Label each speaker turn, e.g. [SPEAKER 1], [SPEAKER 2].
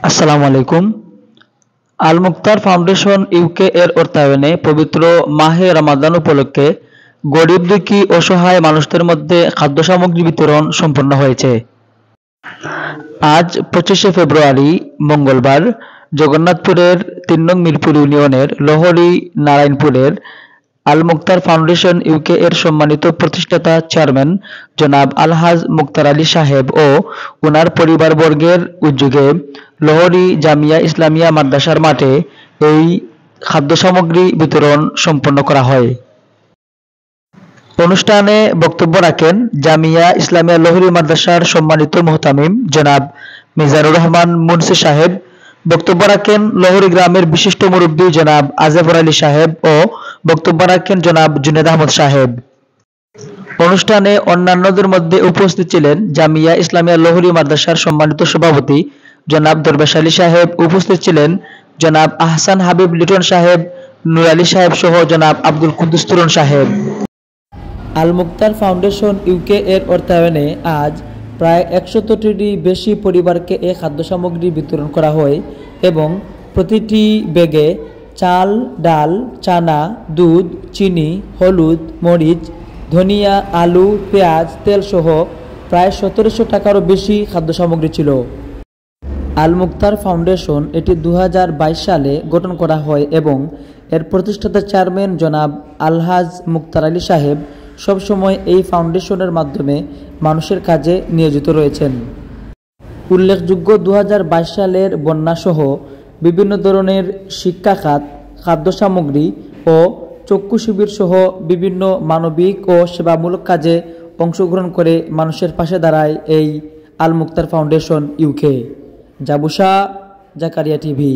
[SPEAKER 1] আসসালামু আলাইকুম। আল Muktar foundation UK এর অর্থায়নে পবিত্র মাহে রমাদান উপলক্ষে গরিব দুঃখী অসহায় মানুষদের মধ্যে খাদ্য সামগ্রী বিতরণ সম্পন্ন হয়েছে। আজ 25শে ফেব্রুয়ারি মঙ্গলবার জগন্নাথপুরের ৩ নং মিরপুর ইউনিয়নের লোহরী নারায়ণপুরের আল মুক্তার ফাউন্ডেশন ইউকে এর সম্মানিত প্রতিষ্ঠাতা চেয়ারম্যান জনাব আলহাজ মুক্তার আলী সাহেব ও ওনার পরিবারবর্গের উদ্যোগে লোহরী জামিয়া ইসলামিয়া মাদ্রাসার মাঠে এই খাদ্য সামগ্রী বিতরণ সম্পন্ন করা হয়। অনুষ্ঠানে বক্তব্য রাখেন জামিয়া ইসলামিয়া লোহরী মাদ্রাসার সম্মানিত মুহতামিম জনাব মিজানুর রহমান মুন্সি সাহেব। বক্তব্য রাখেন লোহরী গ্রামের বিশিষ্ট মুরব্বী জনাব আজেফর আলী সাহেব ও বক্তব্য রাখেন জনাব জুনেদ আহমদ সাহেব। অনুষ্ঠানে অন্যান্যদের মধ্যে উপস্থিত ছিলেন জামিয়া ইসলামিয়া লোহরী মাদ্রাসার সম্মানিত সভাপতি জনাব দরবেশ আলী সাহেব, উপস্থিত ছিলেন জনাব আহসান হাবিব লিটন সাহেব, নূর আলী সাহেব সহ জনাব আব্দুল কুদ্দুস তুরুন সাহেব। আল মুক্তার ফাউন্ডেশন ইউকে এর অর্থায়নে আজ প্রায় ১০০টিরই বেশি পরিবারকে এই খাদ্য সামগ্রী বিতরণ করা হয় এবং প্রতিটি ব্যাগে চাল, ডাল, চানা, দুধ, চিনি, হলুদ, মরিচ, ধনিয়া, আলু, পেঁয়াজ, তেল সহ প্রায় ১৭০০ টাকারও বেশি খাদ্য সামগ্রী ছিল। আল মুক্তার ফাউন্ডেশন এটি ২০২২ সালে গঠন করা হয় এবং এর প্রতিষ্ঠাতা চেয়ারম্যান জনাব আলহাজ মুক্তার আলী সাহেব সবসময় এই ফাউন্ডেশনের মাধ্যমে মানুষের কাজে নিয়োজিত রয়েছেন। উল্লেখযোগ্য ২০২২ সালের বন্যাসহ বিভিন্ন ধরনের শিক্ষা খাত, খাদ্য সামগ্রী ও চক্ষু শিবির সহ বিভিন্ন মানবিক ও সেবামূলক কাজে অংশগ্রহণ করে মানুষের পাশে দাঁড়ায় এই আল মুক্তার ফাউন্ডেশন ইউকে। জাবুসা, জাকারিয়া টিভি।